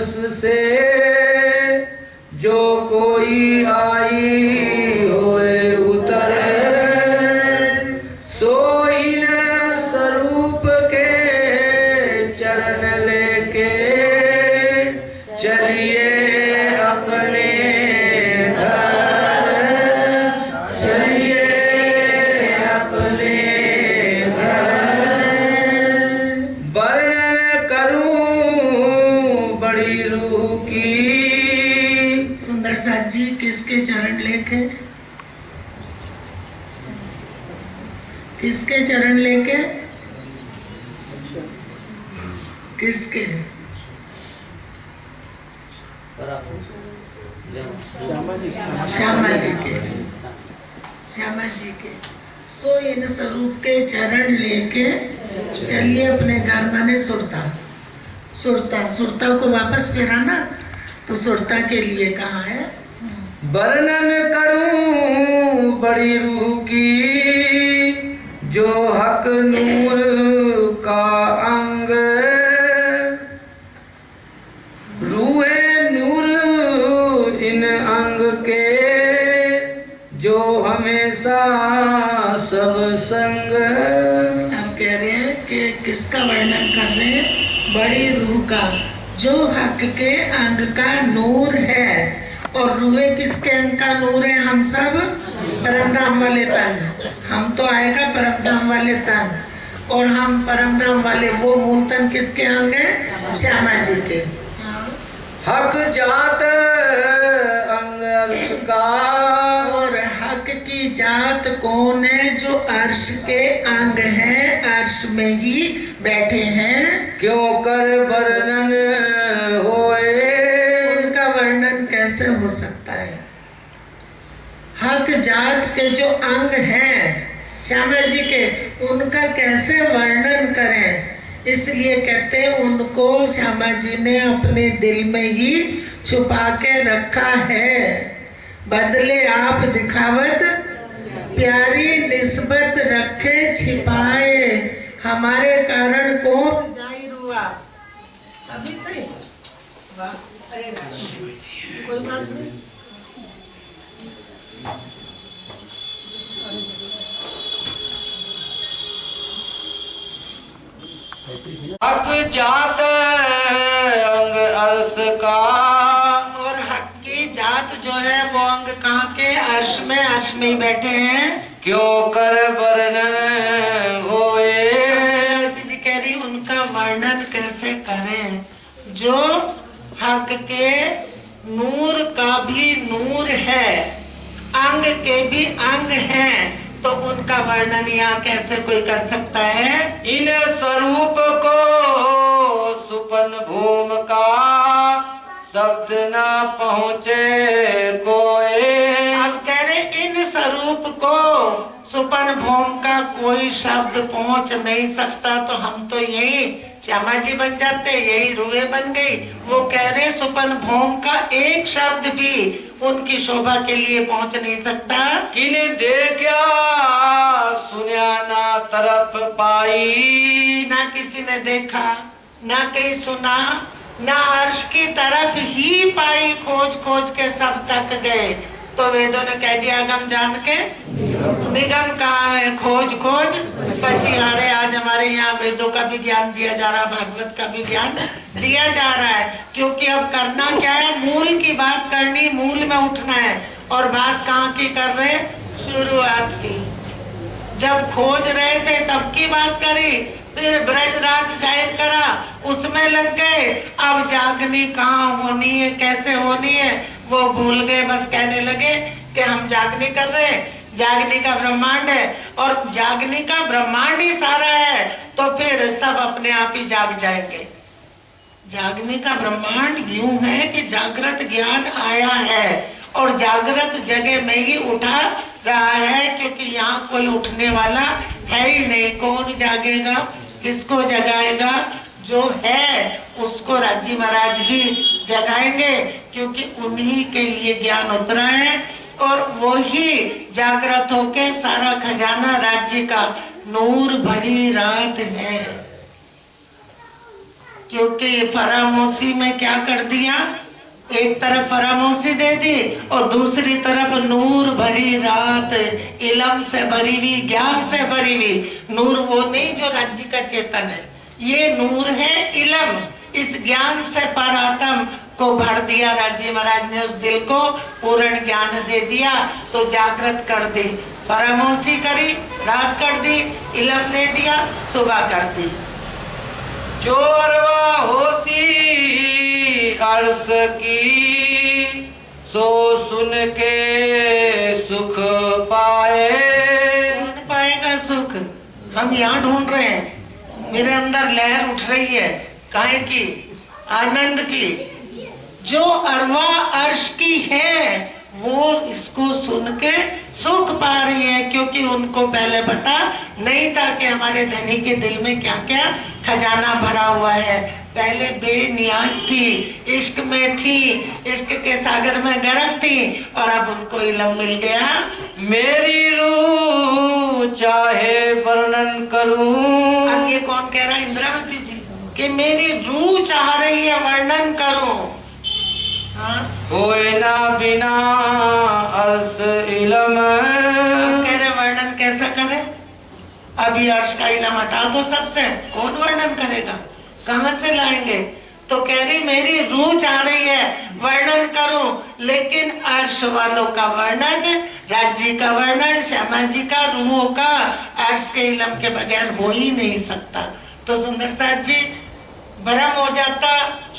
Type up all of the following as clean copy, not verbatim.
अर्श से जो कोई आई होए उतरे, सो इन स्वरूप के चरण लेके चलिए अपने घर, चलिए अपने घर। वर्णन करूं बड़ी रूह की। सुंदर साथ जी किसके चरण लेके, किसके चरण लेके, किसके? श्यामा जी के, श्यामा जी के। सो इन स्वरूप के चरण लेके चलिए अपने घर, माने सुरता, सुरता, सुरता को वापस फिराना, तो सुरता के लिए कहा है। वर्णन करूं बड़ी रूह की, जो हक नूर का अंग, रूए नूर इन अंग के, जो हमेशा सब संग। आप कह रहे हैं कि किसका वर्णन कर रहे हैं? बड़ी रूह का, जो हक के अंग का नूर है। और रूहे किसके अंग का नूर है? हम सब परमधाम वाले तन, हम तो आएगा परमधाम वाले तन, और हम परमधाम वाले वो मूल तन किसके अंग है? श्यामा जी के। हक जात अंग अर्श का, और हक की जात कौन है? जो अर्श के अंग है, अर्श में ही बैठे हैं। क्यों कर वर्णन होए, उनका वर्णन कैसे हो सकता है? हक जात के जो अंग हैं श्यामा जी के, उनका कैसे वर्णन करें? इसलिए कहते हैं उनको श्यामा जी ने अपने दिल में ही छुपा के रखा है। बदले आप दिखावत प्यारी निस्बत रखे छिपाए, हमारे कारण कौन जाहिर हुआ। अभी से कोई बात नहीं। हक जात अंग अर्श का, और हक की जात जो है वो अंग कहाँ के? अर्श में, अर्श में ही बैठे हैं। क्यों कर वर्णन होए, जी कह रही उनका वर्णन कैसे करें? जो हक के नूर का भी नूर है, अंग के भी अंग हैं, तो उनका वर्णन यहाँ कैसे कोई कर सकता है? इन स्वरूप को सुपन भूम का शब्द ना पहुँचे कोई। आप कह रहे इन स्वरूप को सुपन भूम का कोई शब्द पहुंच नहीं सकता, तो हम तो यही श्यामा जी बन जाते, यही रूहे बन गई। वो कह रहे सुपन भूम का एक शब्द भी उनकी शोभा के लिए पहुंच नहीं सकता। किने देखा सुनिया ना तरफ पाई, ना किसी ने देखा, ना कहीं सुना, ना अर्श की तरफ ही पाई, खोज खोज के सब तक गए। तो वेदों ने कह दिया अगम जान के निगम कहाँ है, खोज खोज पछियारे। आज हमारे यहाँ वेदों का भी ज्ञान दिया जा रहा है, भागवत का भी ज्ञान दिया जा रहा है, क्योंकि अब करना क्या है? मूल की बात करनी, मूल में उठना है। और बात कहाँ की कर रहे? शुरुआत की। जब खोज रहे थे तब की बात करी, फिर ब्रजराज जाहिर करा, उसमें लग गए। अब जागनी कहाँ होनी है, कैसे होनी है, वो भूल गए। बस कहने लगे कि हम जागनी कर रहे हैं, जागनी का ब्रह्मांड है, और जागनी का ब्रह्मांड ही सारा है, तो फिर सब अपने आप ही जाग जाएंगे। जागने का ब्रह्मांड यूं है कि जागृत ज्ञान आया है और जागृत जगह में ही उठा रहा है, क्योंकि यहाँ कोई उठने वाला है ही नहीं। कौन जागेगा, किसको जगाएगा? जो है उसको राजी महाराज ही जगाएंगे, क्योंकि उन्हीं के लिए ज्ञान उतरा है, और वो ही जागृत होके सारा खजाना राज्य का नूर भरी रात है। क्योंकि फरामोशी में क्या कर दिया, एक तरफ फरामोशी दे दी और दूसरी तरफ नूर भरी रात, इलम से भरी हुई, ज्ञान से भरी हुई। नूर वो नहीं जो राज्य का चेतन है, ये नूर है इलम। इस ज्ञान से परात्म को भर दिया राज्य महाराज ने, उस दिल को पूर्ण ज्ञान दे दिया तो जागृत कर दी। फरामोशी करी, रात कर दी, इलम दे दिया, सुबह कर दी। जो अरवा होती अर्श की, सो सुन के सुख पाए। कौन पाएगा सुख? हम यहाँ ढूंढ रहे हैं, मेरे अंदर लहर उठ रही है, काहे की? आनंद की। जो अरवा अर्श की है वो इसको सुन के सुख पा रही है, क्योंकि उनको पहले पता नहीं था कि हमारे धनी के दिल में क्या क्या खजाना भरा हुआ है। पहले बेनियाज थी, इश्क में थी, इश्क के सागर में गर्क थी, और अब उनको इल्म मिल गया। मेरी रूह चाहे वर्णन करूं। अब ये कौन कह रहा है? इंद्रावती जी, कि मेरी रूह चाह रही है वर्णन करूं। हाँ? होए ना बिना अर्श इलम। कह रहे वर्णन कैसा करे? अभी अर्श का इलम हटा दो सबसे, कौन वर्णन करेगा? कहाँ से लाएंगे? तो कह रही मेरी रूह चाह रही है वर्णन करूं, लेकिन अर्श वालों का वर्णन, राज्य का वर्णन, श्यामा जी का, रूहों का अर्श के इलम के बगैर हो ही नहीं सकता। तो सुंदर साथ जी भ्रम हो जाता,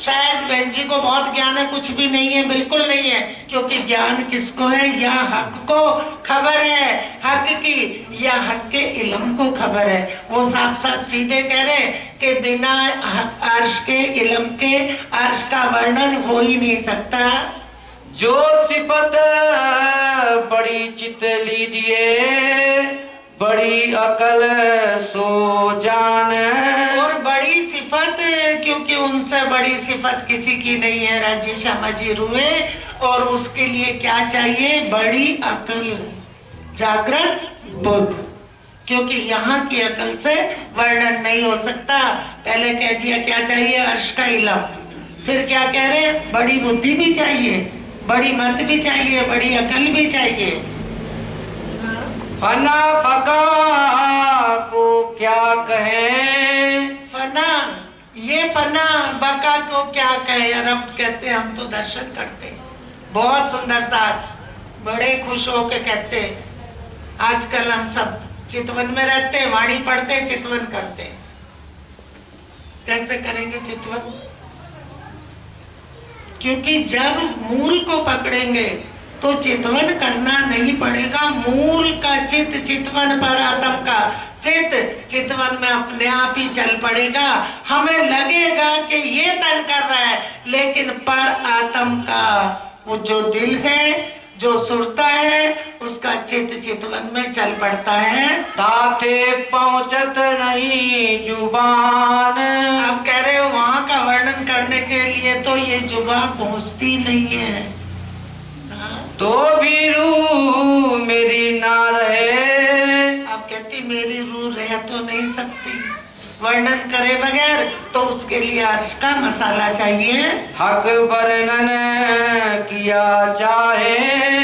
शायद बहन जी को बहुत ज्ञान है, कुछ भी नहीं है, बिल्कुल नहीं है, क्योंकि ज्ञान किसको है? या हक को खबर है हक की, या हक के इल्म को खबर है। वो साफ साफ सीधे कह रहे कि बिना अर्श के इल्म के अर्श का वर्णन हो ही नहीं सकता। जो सिफत बड़ी चित लीजिए, बड़ी अकल सो जान। और बड़ी सिफत, क्योंकि उनसे बड़ी सिफत किसी की नहीं है राज्य श्यामा जी रूए, और उसके लिए क्या चाहिए? बड़ी अकल, जागृत बुद्ध, क्योंकि यहाँ की अकल से वर्णन नहीं हो सकता। पहले कह दिया क्या चाहिए? अर्श का इल्म। फिर क्या कह रहे? बड़ी बुद्धि भी चाहिए, बड़ी मत भी चाहिए, बड़ी अकल भी चाहिए। फना बका को क्या कहें? फना, ये फना बका को क्या कहे? रब कहते हैं हम तो दर्शन करते हैं, बहुत सुंदर साथ, बड़े खुश होके कहते हैं। आजकल हम सब चितवन में रहते हैं, वाणी पढ़ते हैं, चितवन करते हैं। कैसे करेंगे चितवन? क्योंकि जब मूल को पकड़ेंगे तो चितवन करना नहीं पड़ेगा। मूल का चित, चितवन पर आत्म का चित, चितवन में अपने आप ही चल पड़ेगा। हमें लगेगा कि ये तन कर रहा है, लेकिन पर आत्म का वो जो दिल है, जो सुरता है, उसका चित चितवन में चल पड़ता है। ताते पहुंचत नहीं जुबान। आप कह रहे हो वहां का वर्णन करने के लिए तो ये जुबान पहुंचती नहीं है। तो भी रूह मेरी ना रहे। आप कहती मेरी रूह रह तो नहीं सकती वर्णन करे बगैर, तो उसके लिए अर्श का मसाला चाहिए। हक वर्णन किया चाहे।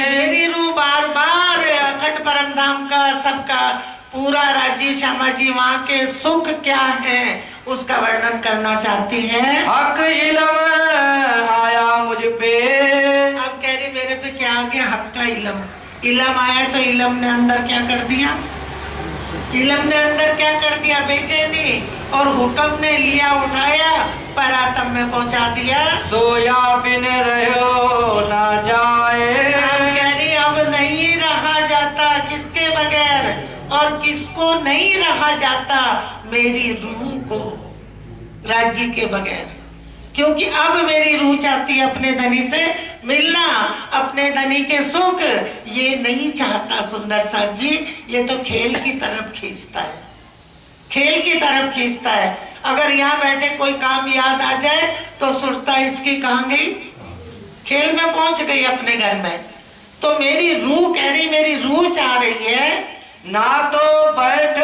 मेरी रूह बार बार अखंड परम धाम का, सबका पूरा राज्य श्यामा जी वहाँ के सुख क्या है उसका वर्णन करना चाहती है। हक इल्म आया मुझ पे। आप कह रही मेरे पे क्या आ गया? हक का इल्म। इल्म आया तो इल्म ने अंदर क्या कर दिया? इल्म ने अंदर क्या कर दिया? बेचैनी। और हुक्म ने लिया, उठाया, पर आत्म में पहुंचा दिया। सोया बिन रहो ना जाए। आप कह रही अब नहीं रहा जाता, किसके बगैर? और किसको नहीं रहा जाता? मेरी रूह को, राज्य के बगैर। क्योंकि अब मेरी रूह चाहती है अपने धनी से मिलना, अपने धनी के सुख। ये नहीं चाहता सुंदर साथ जी, ये तो खेल की तरफ खींचता है, खेल की तरफ खींचता है। अगर यहाँ बैठे कोई काम याद आ जाए तो सुरता इसकी कहाँ गई? खेल में पहुंच गई अपने घर में। तो मेरी रूह कह रही, मेरी रूह चाह रही है ना तो बैठ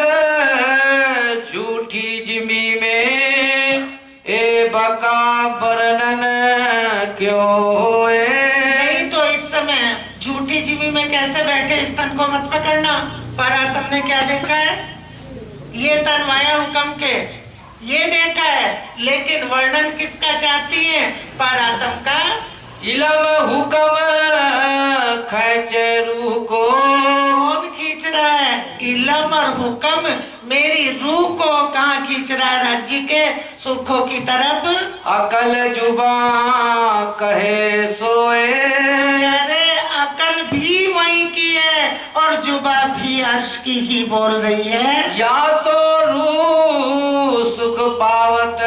झूठी जिमी में, ए का वर्णन क्यों होए। नहीं तो इस समय झूठी जीवी में कैसे बैठे, इस तन को मत पकड़ना। पर तुमने क्या देखा है, ये तन माया हुक्म के ये देखा है, लेकिन वर्णन किसका चाहती है, परात्म का। इलम हुक्म खैचे रूह को। कौन खींच रहा है, इलम और हुक्म मेरी रूह को कहाँ खींच रहा है, राज्य के सुखों की तरफ। अकल जुबां कहे सोए। अरे अकल भी वही की है और जुबा भी अर्श की ही बोल रही है। या तो रूह सुख पावत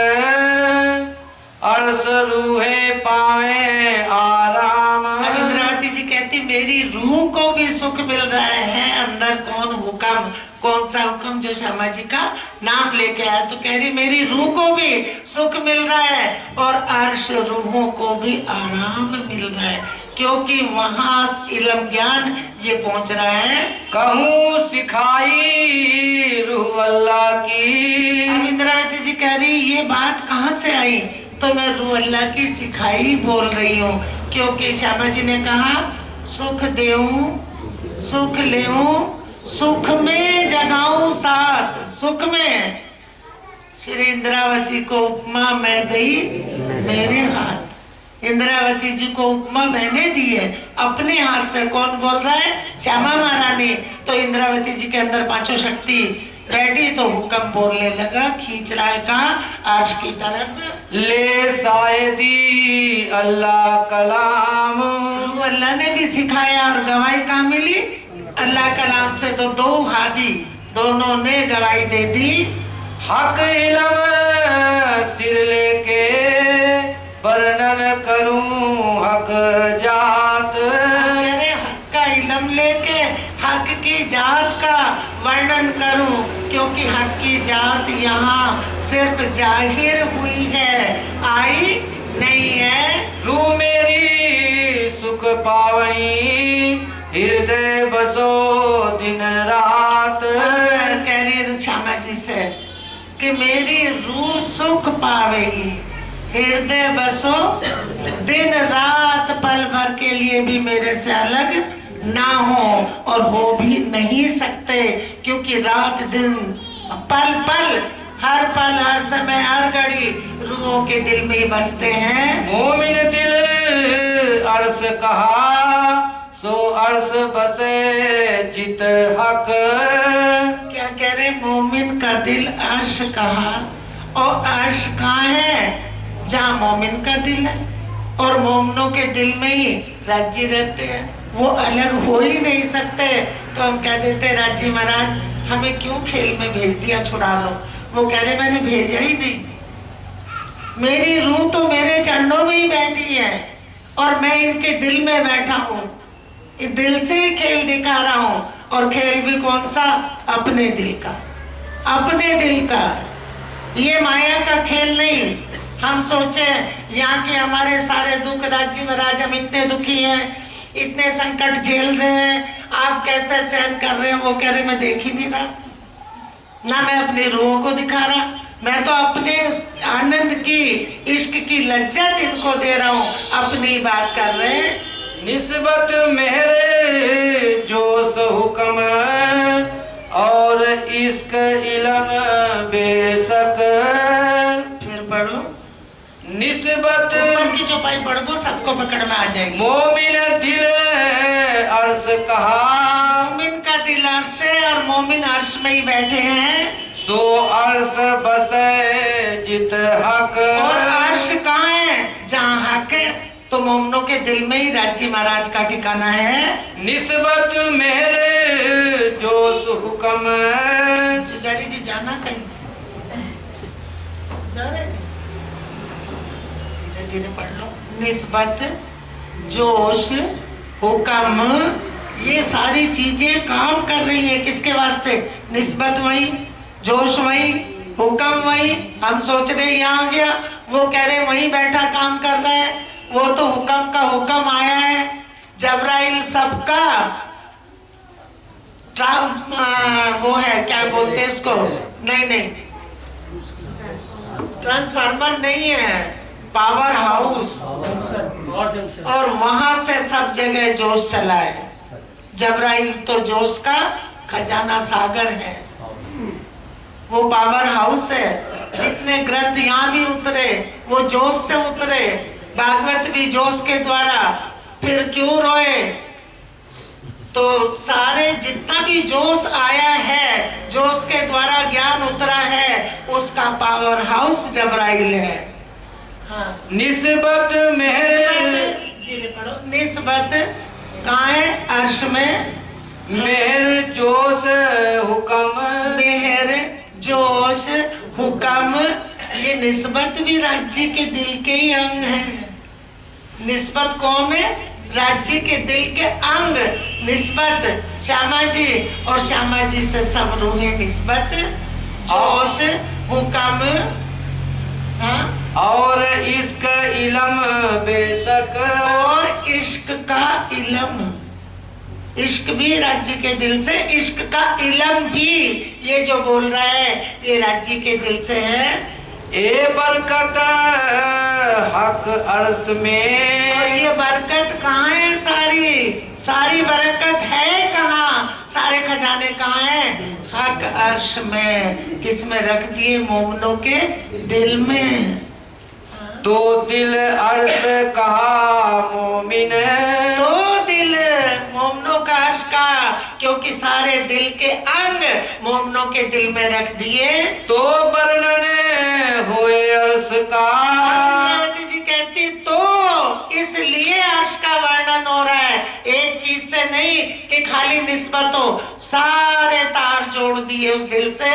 अर्श रूहे पावे आराम। इंद्रावती जी कहती मेरी रूह को भी सुख मिल रहा है। अंदर कौन हुक्म, कौन सा हुक्म, जो शर्मा जी का नाम लेके आया, तो कह रही मेरी रूह को भी सुख मिल रहा है और अर्श रूहों को भी आराम मिल रहा है, क्योंकि वहां इल्म ज्ञान ये पहुंच रहा है। कहूँ सिखाई रूह अल्लाह की। अब इंद्रावती जी कह रही ये बात कहाँ से आई, तो मैं रूह अल्लाह की सिखाई बोल रही हूँ, क्योंकि श्यामा जी ने कहा सुख देऊं सुख लेऊं सुख में जगाऊं साथ। सुख में श्री इंद्रावती को उपमा मैं दई मेरे हाथ। इंद्रावती जी को उपमा मैंने दी है अपने हाथ से। कौन बोल रहा है, श्यामा महारानी। तो इंद्रावती जी के अंदर पांचों शक्ति बैठी तो हुक्म बोलने लगा, खींच रहा है कहाँ, अर्श की तरफ। ले शायदी अल्लाह कलाम। अल्लाह ने भी सिखाया और गवाही कहाँ मिली, अल्लाह कलाम से। तो दो हादी दोनों ने गवाही दे दी। हक इलम सिर लेके वर्णन करूं हक जात। अरे हक का इलम लेके हक की जात का वर्णन करूं, क्योंकि हक की जात यहाँ सिर्फ जाहिर हुई है, आई नहीं है। रूह मेरी सुख पावई हृदय बसो दिन रात। कह रही श्यामा जी से कि मेरी रूह सुख पावेगी, हृदय बसो दिन रात, पल भर के लिए भी मेरे से अलग ना हो, और हो भी नहीं सकते, क्योंकि रात दिन पल पल हर पल हर समय हर घड़ी रूहों के दिल में ही बसते हैं। मोमिन दिल अर्श कहा सो अर्श बसे जित हक। क्या कह रहे, मोमिन का दिल अर्श कहा, और अर्श कहाँ है, जहाँ मोमिन का दिल है, और मोमिनों के दिल में ही राज्य रहते हैं, वो अलग हो ही नहीं सकते। तो हम कह देते राज्य महाराज हमें क्यों खेल में भेज दिया, छुड़ा लो। वो कह रहे मैंने भेजा ही नहीं, मेरी रूह तो मेरे चरणों में ही बैठी है और मैं इनके दिल में बैठा हूँ, दिल से ही खेल दिखा रहा हूँ। और खेल भी कौन सा, अपने दिल का, अपने दिल का, ये माया का खेल नहीं। हम सोचे यहाँ के हमारे सारे दुख, राज्य महाराज हम इतने दुखी हैं, इतने संकट झेल रहे हैं, आप कैसे सहन कर रहे हैं। वो कह रहे मैं देख ही नहीं रहा, ना मैं अपने रूहों को दिखा रहा, मैं तो अपने आनंद की, इश्क की लज्जत इनको दे रहा हूँ, अपनी बात कर रहे हैं। निस्बत मेरे जोश हुक्म और इश्क इलम बेशक। फिर पढ़ो, निस्बत ऊपर की चौपाई पढ़ दो, सबको पकड़ में आ जाएगी। मोमिन दिल अर्श कहा। मोमिन का दिल अर्श है और मोमिन अर्श में ही बैठे हैं। तो अर्श बसे जित हक। और अर्श कहाँ है, जहाँ हक है, तो मोमिनों के दिल में ही राज्य महाराज का ठिकाना है। निस्बत मेरे जोश हुक्म। पुजारी जी जाना कहीं, जा रहे हैं? धीरे धीरे पढ़ लो। निस्बत, जोश, हुक्म, ये सारी चीजें काम कर रही है किसके वास्ते, निस्बत वही, जोश वही, हुक्म वही। हम सोच रहे यहाँ गया, वो कह रहे वहीं बैठा काम कर रहा है। वो तो हुक्म का हुक्म आया है, जबराइल सबका वो है, क्या बोलते हैं इसको, नहीं नहीं, ट्रांसफार्मर नहीं है, पावर हाउस। और वहां से सब जगह जोश चला है। जबराइल तो जोश का खजाना सागर है, वो पावर हाउस है। जितने ग्रंथ यहाँ भी उतरे वो जोश से उतरे, भागवत भी जोश के द्वारा। फिर क्यों रोए? तो सारे जितना भी जोश आया है, जोश के द्वारा ज्ञान उतरा है, उसका पावर हाउस जबराइल है। हाँ। निस्बत मेहर, निस्बत कहाँ है? अर्श में। मेहर जोश हुक्म, मेहर जोश हुक्म, ये निस्बत भी राज्य के दिल के ही अंग है। निस्बत कौन है? राज्य के दिल के अंग। निस्बत श्यामा जी, और श्यामा जी से सब रूहें निस्बत। जोश हुक्म, हाँ? और इश्क इलम बेशक, और इश्क का इलम, इश्क भी राज्य के दिल से, इश्क का इलम भी ये जो बोल रहा है ये राज्य के दिल से है। ए बरकत हक अर्थ में, और ये बरकत कहाँ है? सारी सारी बरकत है कहाँ? सारे खजाने कहाँ हैं? हक अर्श में। किसमें रख दिए? मोमनों के दिल में। तो दिल अर्श कहा मोमिन, तो दिल मोमनों का अर्श का, क्योंकि सारे दिल के अंग मोमनों के दिल में रख दिए। तो वर्णन होए अर्श का, इंद्रावती जी कहती तो इसलिए अर्श का वर्णन हो रहा है, एक चीज से नहीं कि खाली निस्बत हो, सारे तार जोड़ दिए उस दिल से।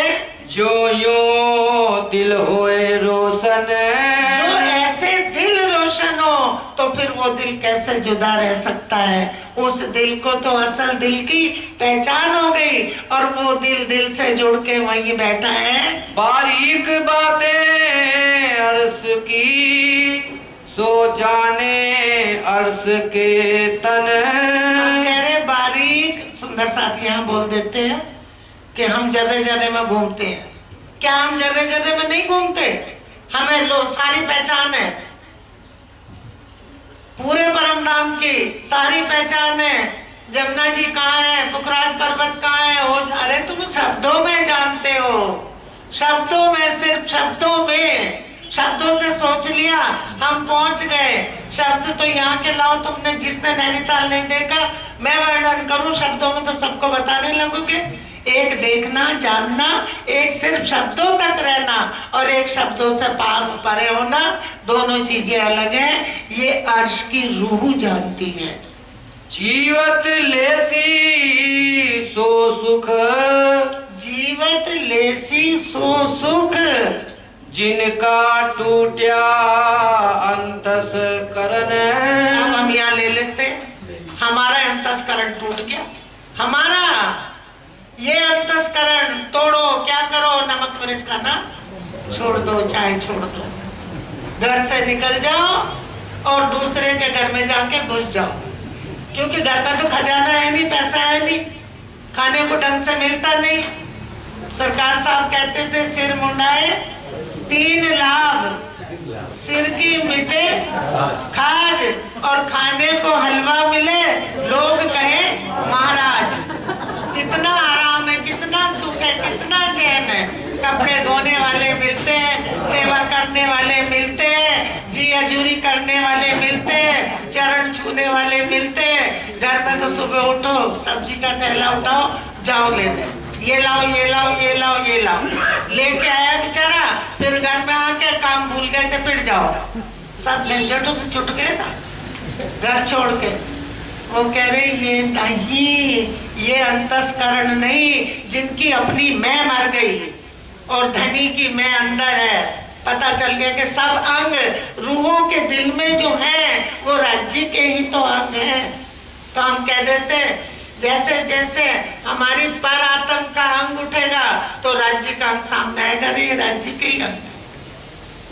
जो यो दिल होए रोशन, जो ऐसे दिल रोशन हो तो फिर वो दिल कैसे जुदा रह सकता है? उस दिल को तो असल दिल की पहचान हो गई, और वो दिल दिल से जुड़ के वहीं बैठा है। बारीक बातें अर्श की, सो जाने अर्श के तन। हम कह रहे बारीक, सुंदर साथी यहाँ बोल देते हैं कि हम जर्रे जर्रे में घूमते हैं। क्या हम जर्रे जर्रे में नहीं घूमते? हमें लो सारी पहचान है, पूरे परम धाम की सारी पहचान है। जमुना जी कहाँ है? पुखराज पर्वत कहाँ है? हो, अरे तुम शब्दों में जानते हो, शब्दों में, सिर्फ शब्दों में, शब्दों से सोच लिया हम पहुंच गए। शब्द तो यहाँ के लाओ, तुमने जिसने नैनीताल नहीं देखा, मैं वर्णन करूं शब्दों में तो सबको बताने लगोगे। एक देखना जानना, एक सिर्फ शब्दों तक रहना, और एक शब्दों से पार परे होना, दोनों चीजें अलग हैं। ये अर्श की रूह जानती है। जीवत लेसी सो सुख, जीवत लेसी सो सुख, जिनका टूटा अंतस करण। अब हम यहाँ ले लेते, हमारा अंतस्करण टूट गया, हमारा ये अंतस्करण तोड़ो। क्या करो? नमक मिर्च खाना छोड़ दो, चाय छोड़ दो, घर से निकल जाओ और दूसरे के घर में जाके घुस जाओ, क्योंकि घर का तो खजाना है नहीं, पैसा है नहीं, खाने को ढंग से मिलता नहीं। सरकार साहब कहते थे सिर मुंडाए 3 लाभ, सिर की मिटे खाज, और खाने को हलवा मिले, लोग कहे महाराज। कितना आराम है, कितना सुख है, कितना चैन है। कपड़े धोने वाले मिलते हैं, सेवा करने वाले मिलते हैं, जी हजूरी करने वाले मिलते हैं, चरण छूने वाले मिलते हैं। घर में तो सुबह उठो, सब्जी का थैला उठाओ, जाओ लेने, ये लाओ ये लाओ ये लाओ ये लाओ, लेके आया बेचारा, फिर घर में आके काम भूल गए थे, फिर जाओ, सब झंझटों से छुट गए था घर छोड़ के। वो कह रहे ये नहीं, ये अंतस्करण नहीं, जिनकी अपनी मैं मर गई और धनी की मैं अंदर है। पता चल गया कि सब अंग रूहों के दिल में जो है वो राज्य के ही तो अंग है। तो हम कह देते जैसे जैसे हमारी पर आत्म का अंग उठेगा तो राज्य का अंग सामने आएगा। ये राज्य के ही अंग है,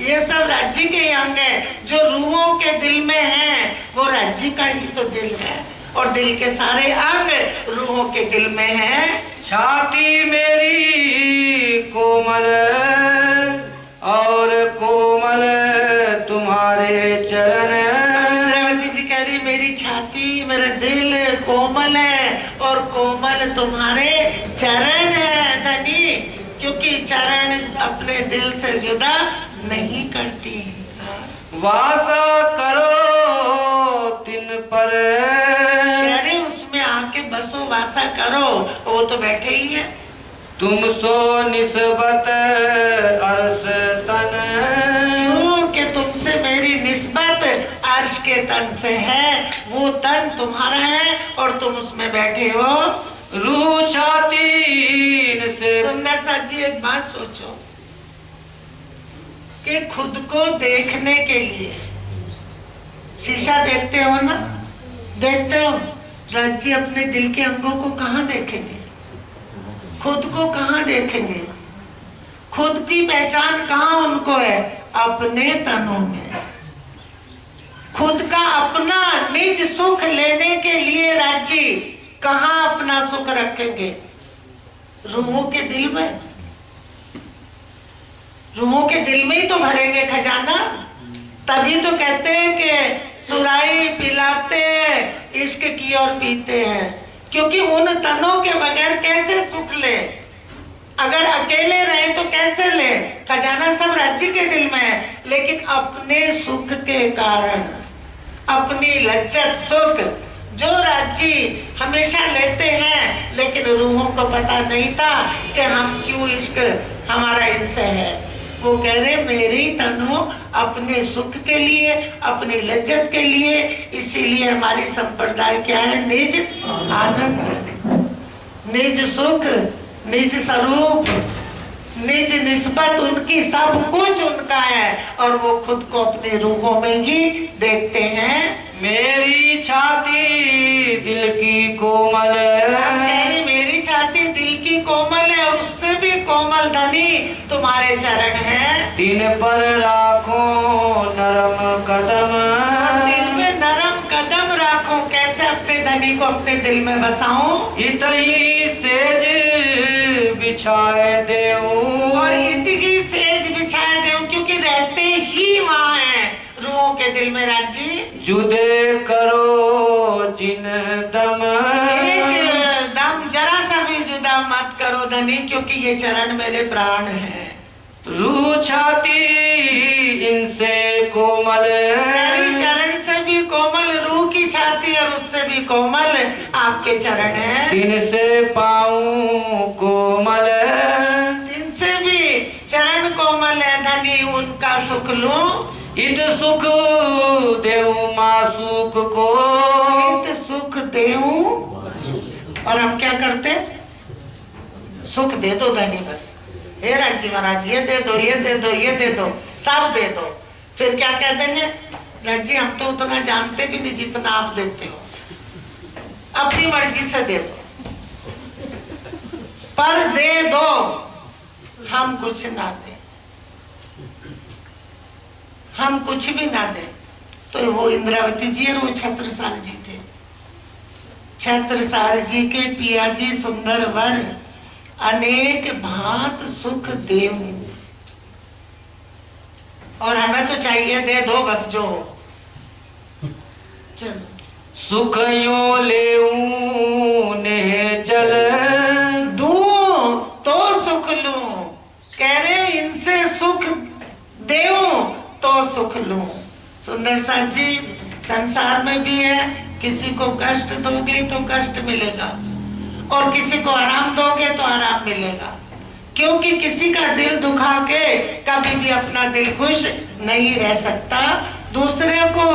ये सब राज्य के ही अंग है। जो रूहों के दिल में है वो राज्य का ही तो दिल है, और दिल के सारे अंग रूहों के दिल में है। छाती मेरी कोमल और को मेरी छाती, मेरा दिल कोमल है और कोमल तुम्हारे चरण है धनी, क्योंकि चरण अपने दिल से जुदा नहीं करती। वासा करो तिन पर, कह रहे उसमें आके बसो, वासा करो, वो तो बैठे ही है। तुम सो निस्बत अर्श तन, कि तुमसे मेरी निस्बत अर्श के तन से है, वो तन तुम्हारा है और तुम उसमें बैठे हो। रूह छाती से। सुंदर सा जी एक बात सोचो कि खुद को देखने के लिए शीशा देखते हो ना, देखते हो, राज्य अपने दिल के अंगों को कहाँ देखेंगे, खुद को कहाँ देखेंगे, खुद की पहचान कहाँ उनको है, अपने तनों में। खुद का अपना निज सुख लेने के लिए राज्य कहाँ अपना सुख रखेंगे, रूहों के दिल में। रूहों के दिल में ही तो भरेंगे खजाना। तभी तो कहते हैं कि सुराई पिलाते इश्क की और पीते हैं, क्योंकि उन तनों के बगैर कैसे सुख ले, अगर अकेले रहे तो कैसे ले। खजाना सब राज्य के दिल में है, लेकिन अपने सुख के कारण, अपनी लज्जत सुख जो राज्य हमेशा लेते हैं, लेकिन रूहों को पता नहीं था कि हम क्यों इश्क हमारा इनसे है। वो कह रहे मेरी तनो अपने सुख के लिए, अपनी लज्जत के लिए, इसीलिए हमारी संप्रदाय क्या है, निज आनंद, निज सुख, निज स्वरूप, निज निस्बत, उनकी सब कुछ उनका है और वो खुद को अपनी रूहों में ही देखते हैं। मेरी छाती दिल की कोमल, मेरी छाती दिल की कोमल है और उससे भी कोमल धनी तुम्हारे चरण है। दिन पर राखो नरम कदम, दिल में नरम कदम राखो, कैसे अपने धनी को अपने दिल में बसाऊं, इतनी सेज बिछाए देऊं, और इतनी सेज बिछाए देऊं, क्योंकि रहते ही वहाँ है रूहों के दिल में राज्य। जुदे करो जिन दम, एक दम जरा सा भी जुदा मत करो धनी, क्योंकि ये चरण मेरे प्राण है। रूह छाती इनसे कोमल, मेरी चरण से भी कोमल रूह की छाती और उससे भी कोमल आपके चरण है। दिन से पाऊं कोमल, दिन से भी चरण कोमल है धनी, उनका सुख लूं। इत सुख देऊ मासूक को, इत सुख देऊं, और हम क्या करते, सुख दे दो धनी, बस हे राज्य महाराज ये दे दो, ये दे दो, ये दे दो, सब दे दो। फिर क्या कह देंगे, राज्य हम तो उतना जानते भी नहीं जितना आप देते हो, अपनी मर्जी से दे दो, पर दे दो, हम कुछ ना दे, हम कुछ भी ना दे। तो वो इंद्रावती जी और वो छत्रसाल जी थे। छत्रसाल जी के पिया जी सुंदर वर, अनेक भांत सुख देव, और हमें तो चाहिए दे दो बस जो। चलो सुख यो लेऊं नेह चल, दूं तो सुख लूं, कह रहे इनसे सुख देऊं तो सुख लूं। सुंदर सा जी संसार में भी है, किसी को कष्ट दोगे तो कष्ट मिलेगा और किसी को आराम दोगे तो आराम मिलेगा, क्योंकि किसी का दिल दुखा के कभी भी अपना दिल खुश नहीं रह सकता। दूसरे को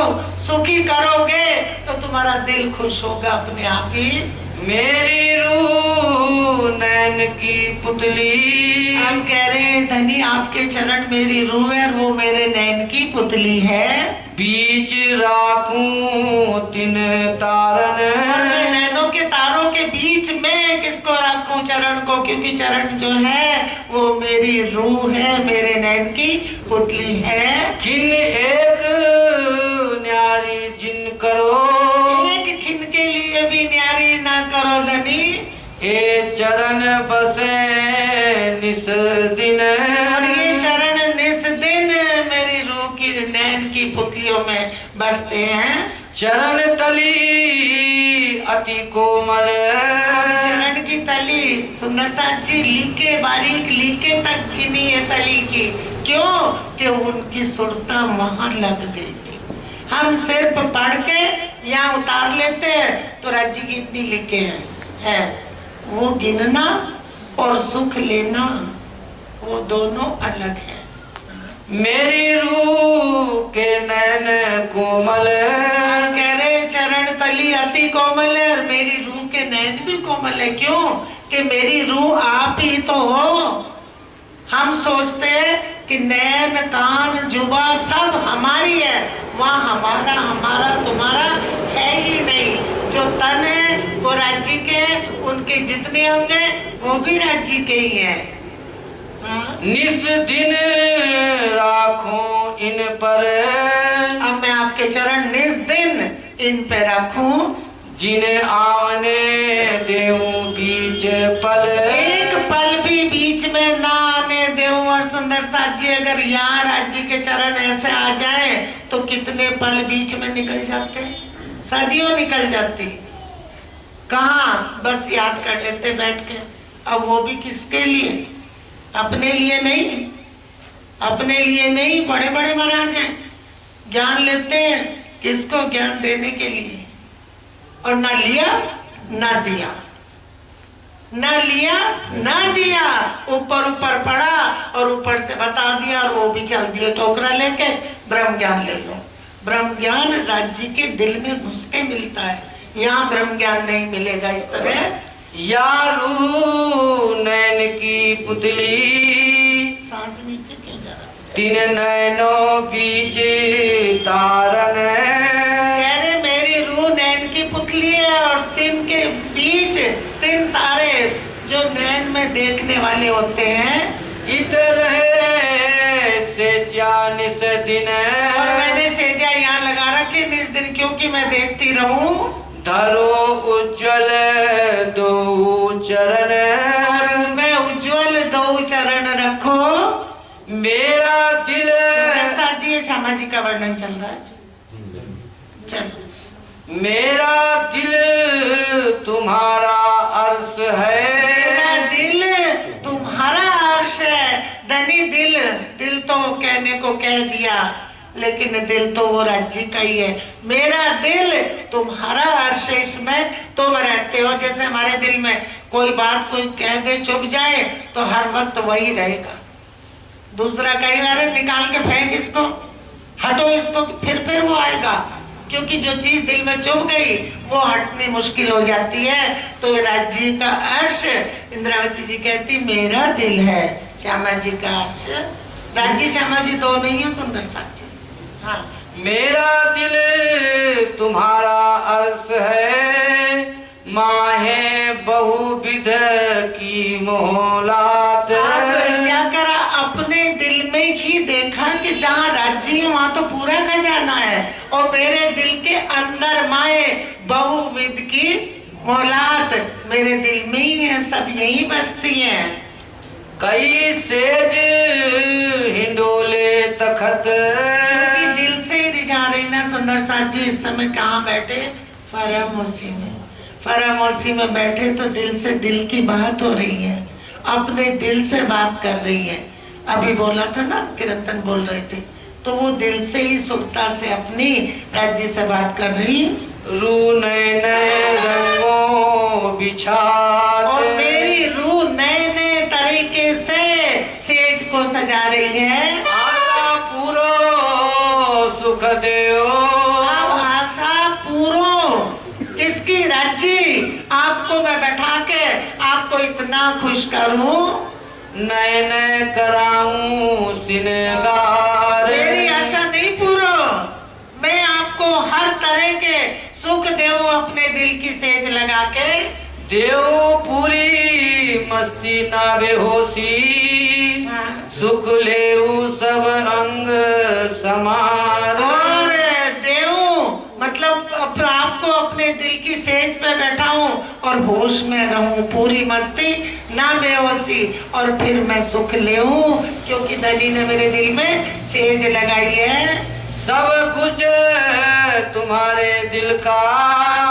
सुखी करोगे तो तुम्हारा दिल खुश होगा अपने आप ही। मेरी रूह नैन की पुतली, हम कह रहे हैं धनी आपके चरण मेरी रूह है और वो मेरे नैन की पुतली है। बीच राखूं तिन तारन, और मैं नैनों के तारों के बीच में किसको रखूं, चरण को, क्योंकि चरण जो है वो मेरी रूह है, मेरे नैन की पुतली है। खिन एक न्यारी जिन करो, एक खिन के लिए भी न्यारी ना करो धनी, ए चरण बसे निस दिन, और ये चरण निस दिन मेरी रूह की नैन की पुतलियों में बसते हैं। चरण तली अति कोमल। चरण की तली सुंदर साथ जी लीके बारीक लीके तक गिनी है तली की। क्यों? कि उनकी सुरता वहां लग गई थी। हम सिर्फ पढ़ के यहाँ उतार लेते हैं तो राज्य की इतनी लीके है। वो गिनना और सुख लेना वो दोनों अलग है। मेरी रूह के नैन कोमल। कह रहे चरण तली अति कोमल है और मेरी रूह के नैन भी कोमल है। क्यों? कि मेरी रूह आप ही तो हो। हम सोचते हैं कि नैन कान जुबा सब हमारी है, वहाँ हमारा तुम्हारा है ही नहीं। जो तन है वो राज्य के, उनके जितने अंग हैं वो भी राज्य के ही हैं। निस दिन राखूं इन पर। अब मैं आपके चरण निस दिन इन पे रखूं। जिन्हें आने देऊं बीच पल। एक पल भी बीच में ना आने देऊं। और सुंदर साथी अगर यहाँ राज्य के चरण ऐसे आ जाए तो कितने पल बीच में निकल जाते, सदियों निकल जाती। कहाँ बस याद कर लेते बैठ के। अब वो भी किसके लिए? अपने लिए नहीं, अपने लिए नहीं। बड़े बड़े महाराज हैं, ज्ञान लेते हैं किसको? ज्ञान देने के लिए। और ना लिया ना दिया, ना लिया ना दिया। ऊपर ऊपर पढ़ा और ऊपर से बता दिया और वो भी चल दिया टोकरा लेके ब्रह्म ज्ञान ले लो। ब्रह्म ज्ञान राज्य के दिल में घुस के मिलता है, यहाँ ब्रह्म ज्ञान नहीं मिलेगा इस तरह। यारू नैन की पुतली। सांस नीचे क्यों जा रहा? तीन नैनों बीच तारन। कह रहे मेरी रूह नैन की पुतली है और तीन के बीच तीन तारे जो नैन में देखने वाले होते हैं। इधर से निस दिन। और मैंने सेजा यहाँ लगा रखी निस दिन क्योंकि मैं देखती रहूं। धरो उज्जवल दो चरण। और मैं उज्जवल दो चरण रखो। मेरा दिल। साथ जी श्यामा जी का वर्णन चल रहा है। चल मेरा दिल तुम्हारा अर्श है। मेरा दिल तुम्हारा अर्श है। धनी दिल, दिल तो कहने को कह दिया लेकिन दिल तो वो राज्य का ही है। मेरा दिल तुम्हारा अर्श है, इसमें तुम रहते हो। जैसे हमारे दिल में कोई बात कोई कह दे चुप जाए तो हर वक्त वही रहेगा। दूसरा कहेगा अरे निकाल के फेंक इसको, हटो इसको, फिर वो आएगा। क्योंकि जो चीज दिल में चुभ गई वो हटनी मुश्किल हो जाती है। तो ये राज्य का अर्श, इंद्रावती जी कहती मेरा दिल है। श्यामा जी का अर्श, राज्य श्यामा जी दो नहीं है, सुंदर साक्षी। हाँ, मेरा दिल तुम्हारा अर्श है। माहे बहुविध की मोहलात। क्या करा? अपने दिल में ही देखा कि जहाँ राज्य है वहाँ तो पूरा खजाना है और मेरे दिल के अंदर माए बहुविध की मोहलात मेरे दिल में ही है, सब यही बसती हैं। कई सेज हिंडोले तखत। दिल से ही रिझा रही ना सुंदर साथ जी। इस समय कहाँ बैठे? फरामोशी में। फरामोशी में बैठे तो दिल से दिल की बात हो रही है, अपने दिल से बात कर रही है। अभी बोला था ना, कीर्तन बोल रहे थे, तो वो दिल से ही सुरता से अपनी राज्य से बात कर रही है। रूह नए नए रंगों बिछात। और मेरी रूह नए नए तरीके से सेज को सजा रही है। आशा पूरो सुख देओ। अब आशा पूरो किसकी? राज्य। आपको मैं बैठा के आपको इतना खुश करूं, नए नए कराऊं सिनगार। मेरी आशा नहीं पूरो, मैं आपको हर तरह के सुख देऊं अपने दिल की सेज लगा के। देव पूरी मस्ती ना बेहोशी। सुख लेऊ सब अंग समार। और देव मतलब आपको अपने दिल की सेज पे बैठाऊं और होश में रहूं, पूरी मस्ती ना बेहोशी, और फिर मैं सुख लेऊं क्योंकि धनी ने मेरे दिल में सेज लगाई है। सब कुछ तुम्हारे दिल का,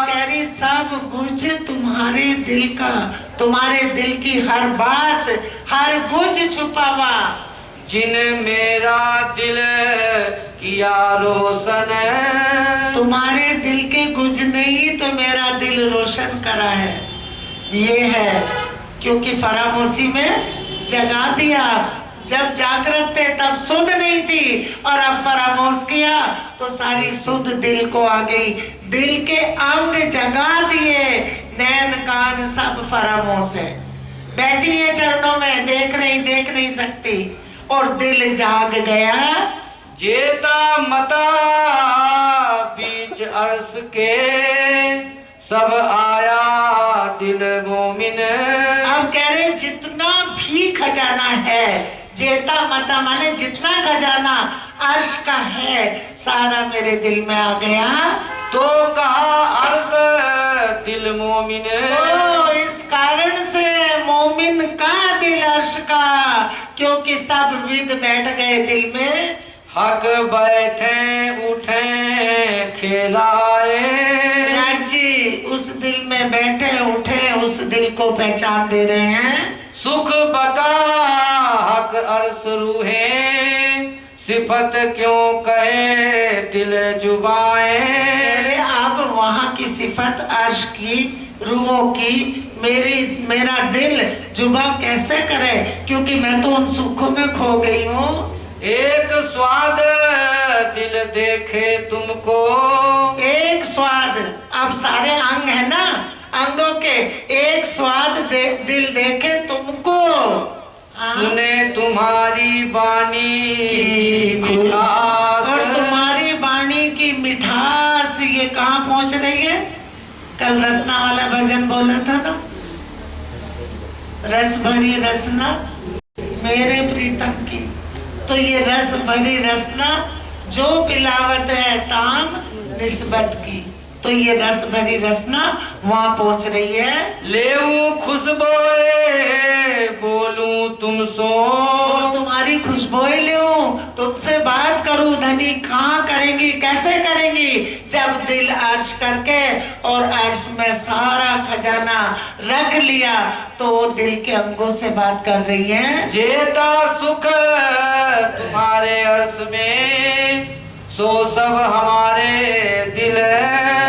कह रही सब कुछ तुम्हारे दिल का, तुम्हारे दिल की हर बात, हर कुछ छुपा हुआ। जिन मेरा दिल किया रोशन, तुम्हारे दिल के कुछ नहीं तो मेरा दिल रोशन करा है। ये है क्योंकि फरामोशी में जगा दिया। जब जागृत थे तब सुध नहीं थी, और अब फरामोश किया तो सारी सुध दिल को आ गई। दिल के अंग जगा दिए, नैन कान सब फरामोश है। बैठी है चरणों में, देख नहीं सकती, और दिल जाग गया। जेता मता बीच अर्श के, सब आया दिल मोमिन। अब कह रहे जितना भी खजाना है, जेता मता माने जितना खजाना अर्श का है, सारा मेरे दिल में आ गया। तो कहा अर्श दिल मोमिन, तो इस कारण से मोमिन का दिल अर्श का, क्योंकि सब विद बैठ गए दिल में। हक बैठे उठे खेलाए, जी उस दिल में बैठे उठे उस दिल को पहचान दे रहे हैं। सुख बता हक अर्श रूहे, सिफत क्यों कहे दिल जुबाए। अब वहाँ की सिफत अर्श की, रूहों की, मेरा दिल जुबा कैसे करे, क्योंकि मैं तो उन सुखों में खो गई हूँ। एक स्वाद दिल देखे तुमको, एक स्वाद, अब सारे अंग है ना, अंगों के एक स्वाद दिल देखे तुमको। सुने तुम्हारी बानी की मिठास, और तुम्हारी वाणी की मिठास ये कहाँ पहुँच रही है। कल रसना वाला भजन बोला था ना, रस भरी रसना मेरे प्रीतम की। तो ये रस भरी रसना जो पिलावत है ताम निस्बत की, तो ये रस भरी रसना वहाँ पहुँच रही है। लेऊं खुशबोए बोलूं तुमसो, तुम्हारी खुशबुएं लेऊं, तुमसे बात करूं, धनी कहाँ करेंगी, कैसे करेंगी, जब दिल अर्श करके और अर्श में सारा खजाना रख लिया तो वो दिल के अंगों से बात कर रही है। जेता सुख तुम्हारे अर्श में, सो सब हमारे दिल।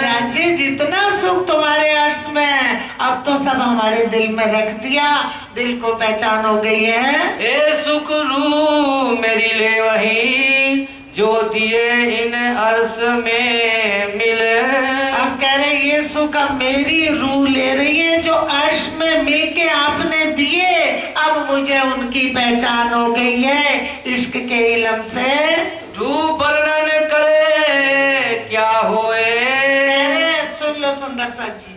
राज्य जितना सुख तुम्हारे अर्श में, अब तो सब हमारे दिल में रख दिया, दिल को पहचान हो गई है। ए सुख रू मेरी ले वही, जो दिए इन अर्श में मिले। अब कह रहे ये सुख अब मेरी रूह ले रही है, जो अर्श में मिलके आपने दिए, अब मुझे उनकी पहचान हो गई है इश्क के इल्म से। रूप वर्णन करे क्या होए, सुन लो सुंदर सा जी,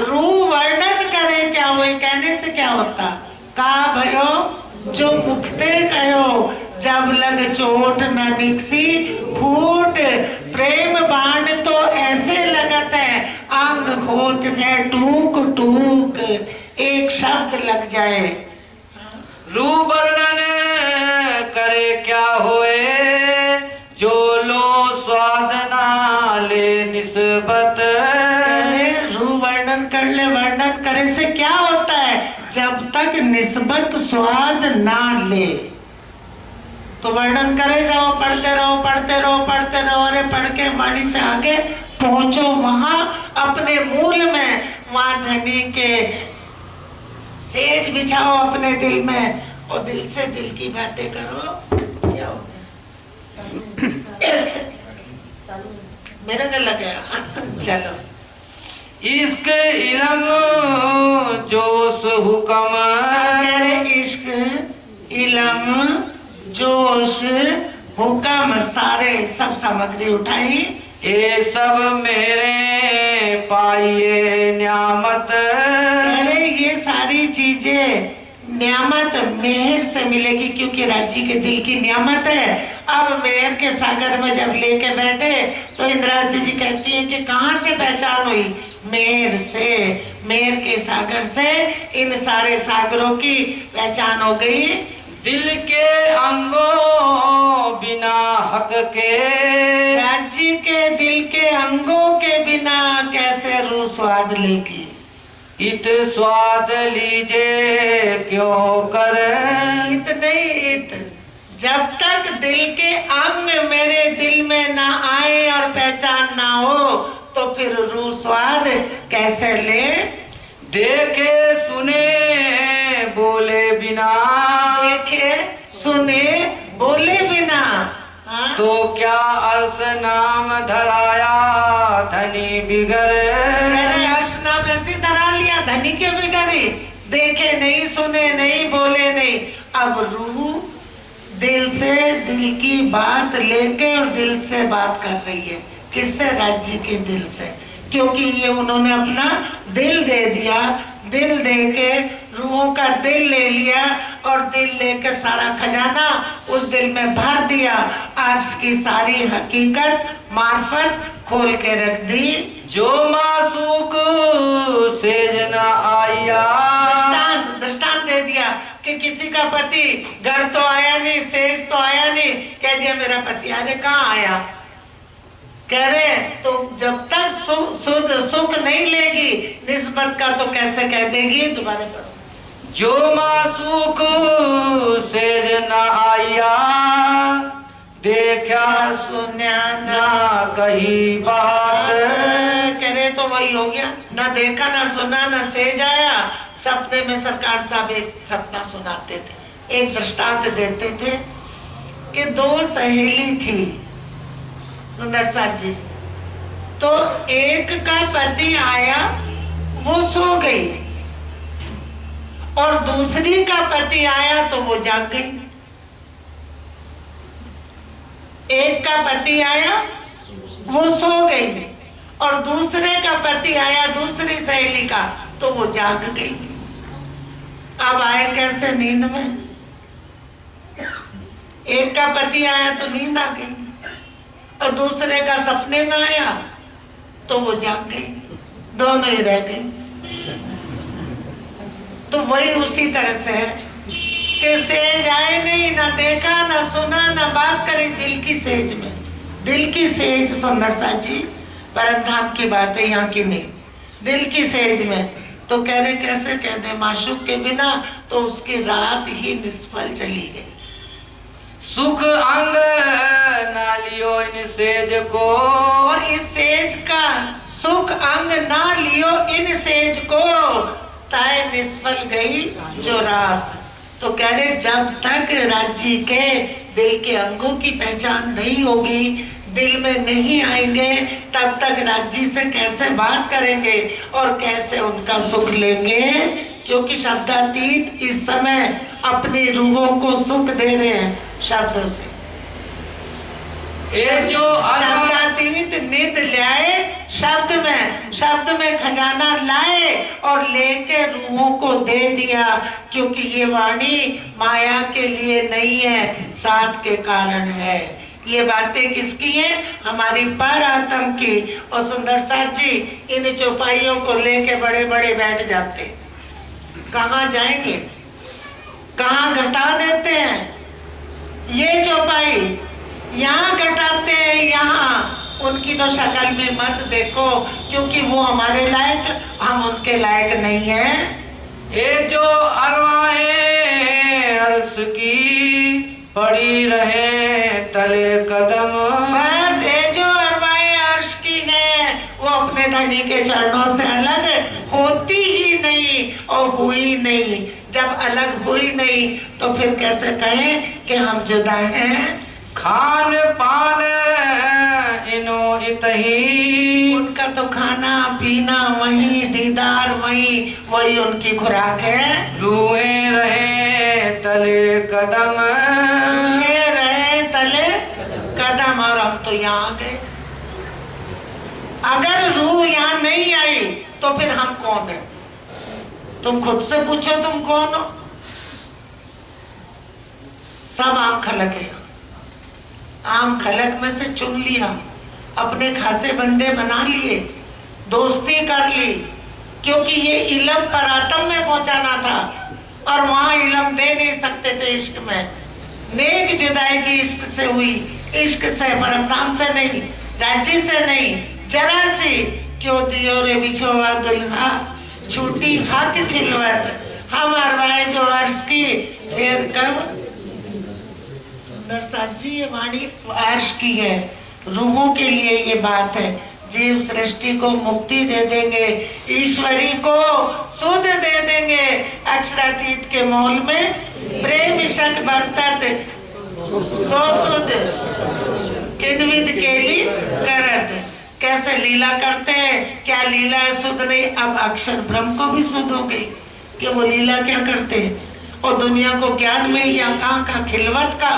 रूह वर्णन करे क्या हुए, कहने से क्या होता। कहा भयो जो मुखते कहो, जब लग चोट न निकसी फूट, प्रेम बाण तो ऐसे लगत है, अंग होत है टूक टूक, एक शब्द लग जाए। रूप वर्णन करे क्या होए, जो लो स्वाद ना ले निस्बत। रूह वर्णन कर ले, वर्णन करे से क्या होता है, जब तक निस्बत स्वाद ना ले। तो वर्णन करे जाओ, पढ़ते रहो पढ़ते रहो पढ़ते रहो, अरे पढ़ के वाणी से आगे पहुंचो वहां अपने मूल में, वहां धनी के सेज बिछाओ अपने दिल में, और दिल से दिल की बातें करो। क्या हो मेरा गला गया। चलो इश्क इल्म जोश हुक्म, मेरे इश्क इल्म जोश हुक्म सारे सब सामग्री उठाई, ये सब मेरे पाइए न्यामत। अरे ये सारी चीजें न्यामत मेहर से मिलेगी, क्योंकि राज्य के दिल की न्यामत है। अब मेहर के सागर में जब लेके बैठे तो इंद्रावती जी कहती है कि कहाँ से पहचान हुई, मेहर से, मेहर के सागर से इन सारे सागरों की पहचान हो गई। दिल के अंगों बिना हक के, राज्य के दिल के अंगों के बिना कैसे रूह स्वाद लेगी। इत स्वाद लीजे क्यों कर, इत नहीं इत, जब तक दिल के अंग मेरे दिल में ना आए और पहचान ना हो तो फिर रूह स्वाद कैसे ले। देखे सुने बोले बिना, देखे सुने बोले बिना, हाँ? तो क्या अर्थ नाम धराया धनी बिगर, मैंने अर्श नाम ऐसे धरा लिया धनी के बिगड़े। देखे नहीं सुने नहीं बोले नहीं, अब रूह दिल से दिल की बात लेके और दिल से बात कर रही है। किससे? राज्य के दिल से, क्योंकि ये उन्होंने अपना दिल दे दिया। दिल दे के रूहों का दिल ले लिया और दिल लेके सारा खजाना उस दिल में भर दिया। आज की सारी हकीकत मार्फत खोल के रख दी। जो मासूक सेज न आया, दृष्टांत दे दिया कि किसी का पति घर तो आया नहीं, सेज तो आया नहीं, कह दिया मेरा पति। अरे कहाँ आया? कह रहे तो जब तक सुख नहीं लेगी निस्बत का तो कैसे कह देगी। दोबारा पढ़ो। जो मासूक सेज न आया, देखा सुना ना कही बात, कह रहे तो वही हो गया, ना देखा ना सुना ना सेज आया। सपने में सरकार साहब एक सपना सुनाते थे, एक दृष्टांत देते थे कि दो सहेली थी सुंदर सा जी। तो एक का पति आया, वो सो गई, और दूसरी का पति आया तो वो जाग गई। एक का पति आया, वो सो गई, और दूसरे का पति आया दूसरी सहेली का तो वो जाग गई। अब आए कैसे? नींद में। एक का पति आया तो नींद आ गई, और दूसरे का सपने में आया तो वो जाग गई, दोनों ही रह गए। तो वही उसी तरह से है कि सेज आए नहीं, ना देखा ना सुना ना बात करी दिल की सेज में। दिल की सेज सुंदर सा जी परम धाम की बात है, यहाँ की नहीं। दिल की सेज में तो कह रहे कैसे कह दे माशूक के बिना, तो उसकी रात ही निष्फल चली गई। सुख अंग ना लियो इन सेज को, और इस सेज का सुख अंग ना लियो इन सेज को, ताए निष्फल गई जो रात। तो कह रहे जब तक राज्य के दिल के अंगों की पहचान नहीं होगी, दिल में नहीं आएंगे, तब तक राज्य से कैसे बात करेंगे और कैसे उनका सुख लेंगे। क्योंकि शब्दातीत इस समय अपनी रूहों को सुख दे रहे हैं शब्दों से। ये जो शब्दातीत निध लाए शब्द में खजाना लाए और लेके रूहों को दे दिया। क्योंकि ये वाणी माया के लिए नहीं है, साथ के कारण है। ये बातें किसकी हैं? हमारी पर आत्म की। और सुंदर साथ जी इन चौपाइयों को लेके बड़े बड़े बैठ जाते, कहाँ जाएंगे, कहाँ घटा देते हैं। ये चौपाई यहाँ घटाते हैं, यहाँ उनकी तो शक्ल में मत देखो, क्योंकि वो हमारे लायक, हम उनके लायक नहीं हैं। ये जो अरवाहें अर्श की पड़ी रहे तले कदम, बस ये जो अरवाएं अर्श की है वो अपने धनी के चरणों से अलग होती ही नहीं और हुई नहीं। जब अलग हुई नहीं तो फिर कैसे कहें कि हम जुदा हैं। खान पान इनो इतही, उनका तो खाना पीना वही, दीदार वही उनकी खुराक है। रूए रहे तले कदम, ये रहे तले कदम, और हम तो यहाँ आ गए। अगर रूह यहाँ नहीं आई तो फिर हम कौन है? तुम खुद से पूछो तुम कौन हो? सब आम खलक है, आम खलक में से चुन लिया, अपने खासे बंदे बना लिए, दोस्ती कर ली, क्योंकि ये इलम पर आत्म में पहुंचाना था। और वहां इल्म दे नहीं सकते थे इश्क में। नेक जुदाई की इश्क से हुई, इश्क से, परमधाम से नहीं, राज्य से नहीं, जरा सी क्यों दियो रे बिछोवा दुल्हा, छूटी हक खिलवत हम अरवाए जो अर्श की फिर कब। सुंदर साथ जी ये वाणी अर्श की है, रूहों के लिए ये बात है। जीव सृष्टि को मुक्ति दे देंगे, ईश्वरी को सुध दे देंगे, अक्षरातीत के मोल में प्रेम शक बरतत सो सुध किनविद केली करत। कैसे लीला करते हैं, क्या लीला है सुध नहीं। अब अक्षर ब्रह्म को भी सुध हो गई कि वो लीला क्या करते हैं, और दुनिया को ज्ञान मिल गया कहाँ का, खिलवत का,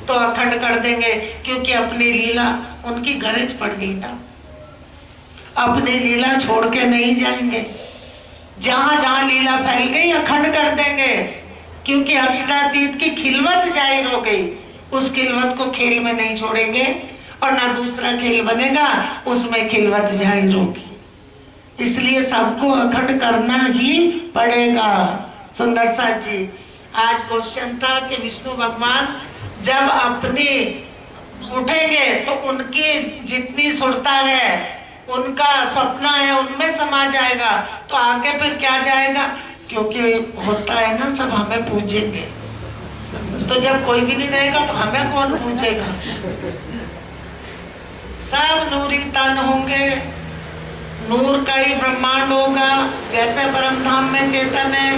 तो अखंड कर देंगे, क्योंकि अपनी लीला उनकी गरज पड़ गई ना। अपनी लीला छोड़ के नहीं जाएंगे, जहां जहां लीला फैल गई अखंड कर देंगे, क्योंकि अक्षरातीत की खिलवत जाहिर हो गई। उस खिलवत को खेल में नहीं छोड़ेंगे, और ना दूसरा खेल बनेगा उसमें खिलवत जाहिर होगी। इसलिए सबको अखंड करना ही पड़ेगा। सुंदर साथ जी, आज क्वेश्चन था कि विष्णु भगवान जब अपने उठेंगे तो उनकी जितनी सुरता है, उनका सपना है, उनमें समा जाएगा, तो आगे फिर क्या जाएगा, क्योंकि होता है ना सब हमें पूजेंगे। तो जब कोई भी नहीं रहेगा तो हमें कौन पूजेगा। सब नूरी तन होंगे, नूर का ही ब्रह्मांड होगा। जैसे परमधाम में चेतन है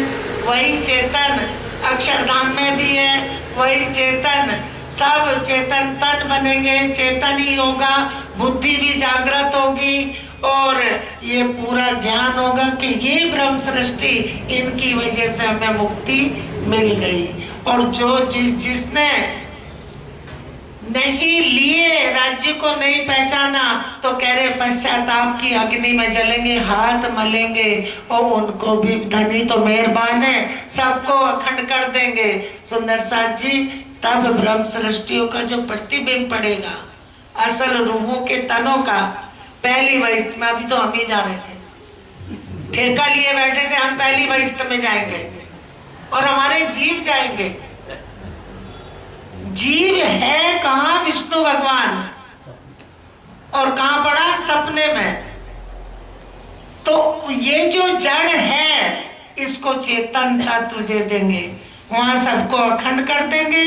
वही चेतन अक्षरधाम में भी है, वही चेतन सब चेतन तन बनेंगे, चेतन ही होगा, बुद्धि भी जागृत होगी, और ये पूरा ज्ञान होगा कि ये ब्रह्म सृष्टि, इनकी वजह से हमें मुक्ति मिल गई। और जो जिसने नहीं लिए, राज्य को नहीं पहचाना, तो कह रहे पश्चाताप की अग्नि में जलेंगे, हाथ मलेंगे, और उनको भी धनी तो मेहरबान है, सबको अखंड कर देंगे। सुंदर साथ जी, तब ब्रह्म सृष्टियों का जो प्रतिबिंब पड़ेगा, असल रूहों के तनों का, पहली बहिष्ठ में, अभी तो हम ही जा रहे थे, ठेका लिए बैठे थे हम, पहली बहिष्ठ में जाएंगे, और हमारे जीव जाएंगे। जीव है कहाँ, विष्णु भगवान, और कहाँ पड़ा, सपने में। तो ये जो जड़ है इसको चेतन तत्व दे देंगे, वहां सबको अखंड कर देंगे।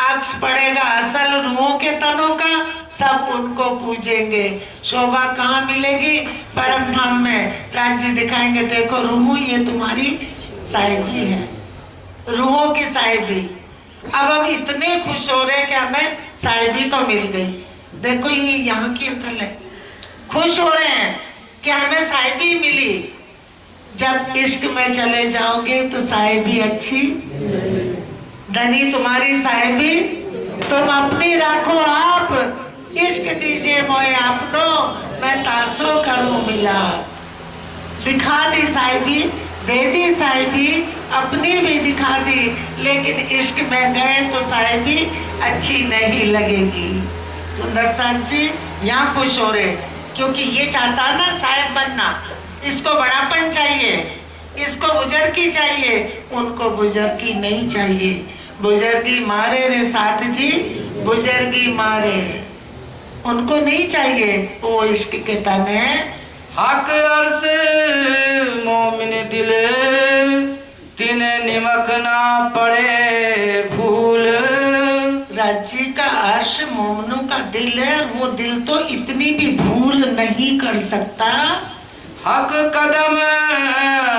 अक्ष पड़ेगा असल रूहों के तनों का, सब उनको पूजेंगे। शोभा कहाँ मिलेगी, परम धाम में राज्य दिखाएंगे। देखो रूहों, ये तुम्हारी साहिबी है, रूहों की साहिबी। अब हम इतने खुश हो रहे हैं कि हमें साहिबी तो मिल गई। देखो ये यहाँ की अकल है, खुश हो रहे हैं कि हमें साहिबी मिली। जब इश्क में चले जाओगे तो साहिबी अच्छी, धनी तुम्हारी साहिबी, तुम अपनी राखो आप, इश्क दीजिए मोए आपनो, मैं तासो करूं मिला। दिखा दी साहिबी, दे दी साहिबी, अपनी भी दिखा दी, लेकिन इश्क में गए तो साहिबी अच्छी नहीं लगेगी। सुंदर साथ जी यहाँ खुश हो रहे, क्योंकि ये चाहता ना साहिब बनना, इसको बड़ापन चाहिए, इसको बुजुर्गी चाहिए, उनको बुजुर्गी नहीं चाहिए। बुजुर्गी मारे रे साथ जी, बुजुर्गी मारे, उनको नहीं चाहिए, वो इश्क के तने। हक अर्श मोमिन दिल, तिने निमक ना पड़े फूल। राज्य का अर्श मोमनों का दिल है, वो दिल तो इतनी भी भूल नहीं कर सकता। हक कदम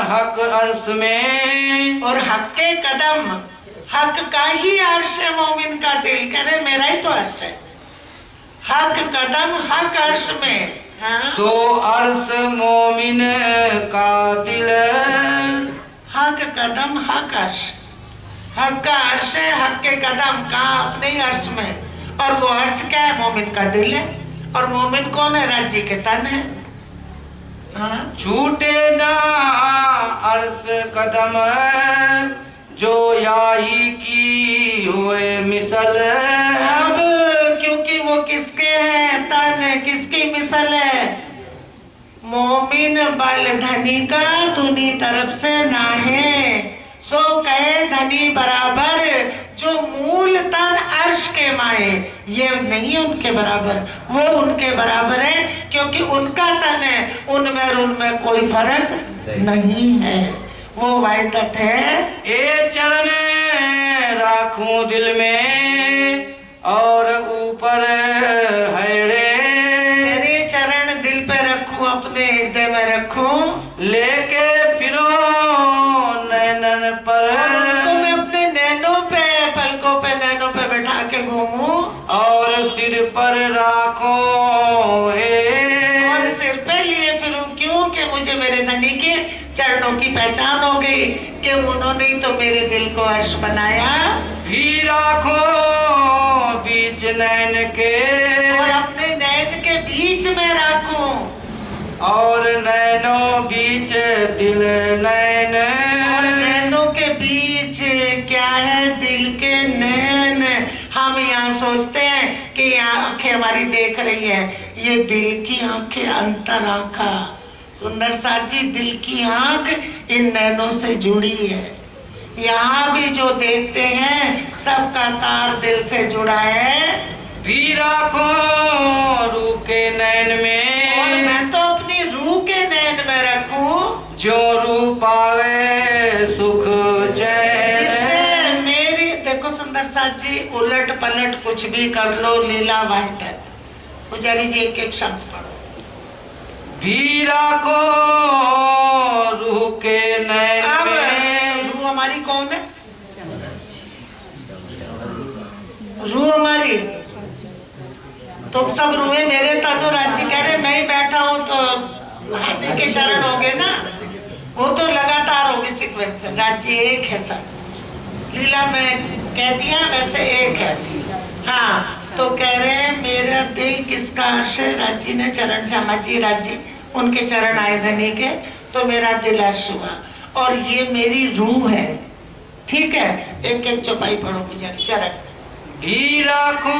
हक अर्श में, और हक के कदम, हक का ही अर्श है मोमिन का दिल। कह रहे मेरा ही तो अर्श है, हक कदम हक अर्श में। हाँ? सो अर्श मोमिन का दिल, हक कदम हक अर्श, हक का अर्श है, हक के कदम कहाँ, अपने ही अर्श में। और वो अर्श क्या है, मोमिन का दिल है। और मोमिन कौन है, राज्य के तन है। हाँ? छूटे ना अर्श कदम, जो याही की होए मिसल। अब क्योंकि वो किसके है, तन है, किसकी मिसल है, मोमिन बल धनी का दूनी तरफ से ना है। सो कहे धनी बराबर, जो मूल तन अर्श के माए, ये नहीं है उनके बराबर, वो उनके बराबर है क्योंकि उनका तन है, उनमें और उनमें कोई फर्क नहीं है, वो वाहिदत है। ए चरण राखूं दिल में और ऊपर है रे, तेरे चरण दिल पे रखूं, अपने हृदय में रखूं, लेके फिरो नैनन पर, उनको मैं अपने नैनों पे, पलकों पे, नैनों पे बैठा के घूमूं, और सिर पर राखो और सिर पे लिए फिरूं, क्यों कि मुझे मेरे धनी के चरणों की पहचान हो गई कि उन्होंने ही तो मेरे दिल को अर्श बनाया। भी राखो बीच नैन के, और अपने नैन के बीच में रखूं, और नैनों बीच दिल नैन, और नैनों के बीच क्या है, दिल के नैन। हम यहाँ सोचते हैं कि यहाँ आंखें हमारी देख रही है, ये दिल की आंखें, अंतर आंखा। सुंदर साथ जी, दिल की आंख इन नैनों से जुड़ी है। यहाँ भी जो देखते हैं सबका तार दिल से जुड़ा है। भी राखो रूह के नैन में, और मैं तो अपनी रूह के नैन में रखूं, जो रूह पावे सुख चैन, जिससे मेरी, देखो सुंदर साथ जी, उलट पलट कुछ भी कर लो, लीला वाहिदत। पुजारी जी एक एक शब्द पढ़ो। भी राखो रूह के नैन अब में, रूह हमारी कौन है? रूह हमारी, तुम सब रूहे मेरे तनु। राज्य कह रहे मैं ही बैठा हूँ तो हाथी के चरण हो गए ना, वो तो लगातार होगी सीक्वेंस से। राज्य एक है सब, लीला में कह दिया वैसे एक है। हाँ, तो कह रहे हैं मेरा दिल किसका अर्श है? राज्य ने चरण, श्यामा जी राज्य उनके चरण आए धनी के, तो मेरा दिल अर्श हुआ, और ये मेरी रूह है। ठीक है, एक एक चौपाई पढ़ो पुजारी। चरण भी राखो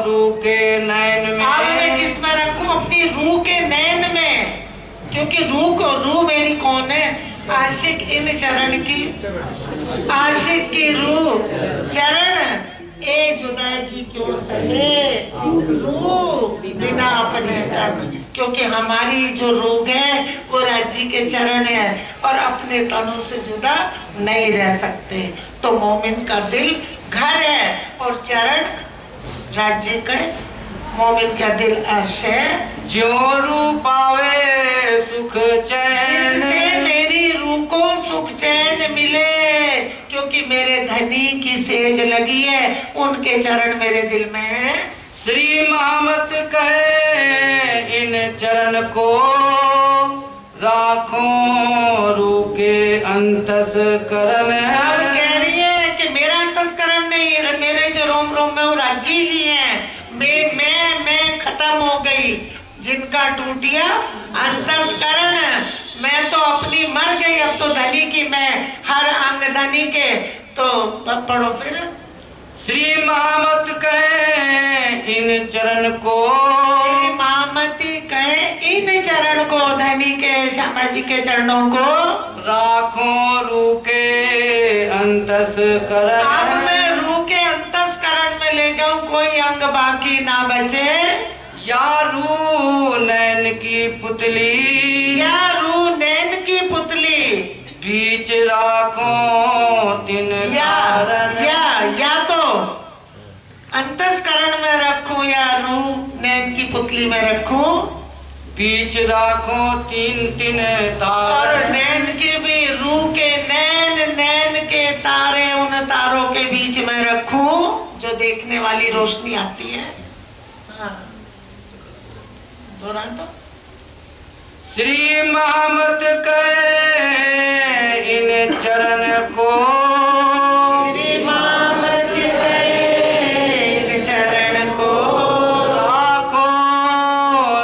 रूह के नैन में, अब मैं किस में रखूं? अपनी रूह के नैन में, क्योंकि रूह मेरी कौन है? आशिक इन चरण की, आशिक की रूह चरण, ए जुदाई क्यों सहे रूह बिना अपने तन, क्योंकि हमारी जो रूह है वो राज्य के चरण है और अपने तनों से जुदा नहीं रह सकते। तो मोमिन का दिल घर है और चरण राज्य का, मोमिन का दिल अर्श है। जो रूह पावे सुख चैन, जिससे मेरी रूह को सुख चैन मिले, क्योंकि मेरे धनी की सेज लगी है, उनके चरण मेरे दिल में है। श्री महमत कहे इन चरण को, राखो रूह के अंतस करण। अब कह रही है कि मेरा अंतस्करण नहीं, मेरे जो रोम रोम में वो राज्य ही है। मैं खत्म हो गई, जिनका टूटिया अंतस्करण, मैं तो अपनी मर गई, अब तो धनी की मैं, हर अंग धनी के। तो पढ़ो फिर। श्री महामत कहे इन चरण को, श्री महामती कहे इन चरण को, धनी के, श्यामा जी के चरणों को, राखो रूह के अंतस करण। अब मैं रूह के अंतस्करण में ले जाऊं, कोई अंग बाकी ना बचे। या रूह नैन की पुतली, या रूह नैन की पुतली, बीच राखो तिन कारण। या तो अंतस्करण में रखूं या रूह नैन की पुतली में रखूं, बीच राखो तीन तीन तार। और नैन की भी, रूह के नैन, नैन के तारे, उन तारों के बीच में रखूं जो देखने वाली रोशनी आती है। हाँ, दोहरान तो। श्री महमत कहे इन चरण को, श्री महमत कहे इन चरण को, राखो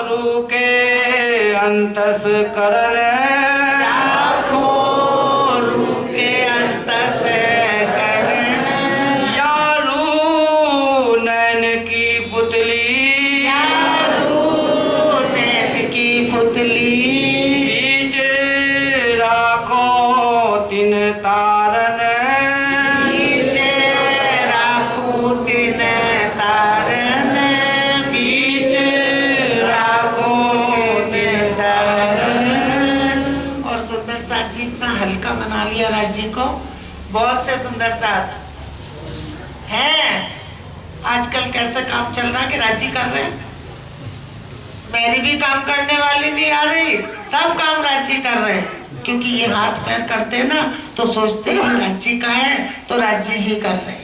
रूह के अंतस करण। राखो रूह के अंतस करण। या रूह नैन की पुतली, या रूह नैन की पुतली, बीच राखो तिन तार। बना लिया राज्य को, बहुत से सुंदर साथ हैं। आजकल कैसे काम चल रहा है कि राज्य कर रहे हैं, मेरी भी काम करने वाली नहीं आ रही, सब काम राज्य कर रहे हैं। क्योंकि ये हाथ पैर करते हैं ना तो सोचते हैं राज्य का है तो राज्य ही कर रहे हैं।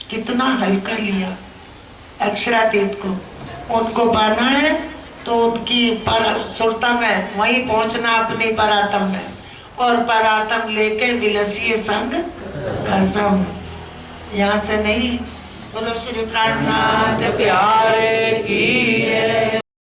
कितना हल्का लिया अक्षरातीत को, उनको पाना है तो उनकी सुरता में वहीं पहुंचना, अपनी परातम में, और परातम लेके विलसिए संग कसम, यहाँ से नहीं। बोलो श्री प्राणनाथ प्यारे की है।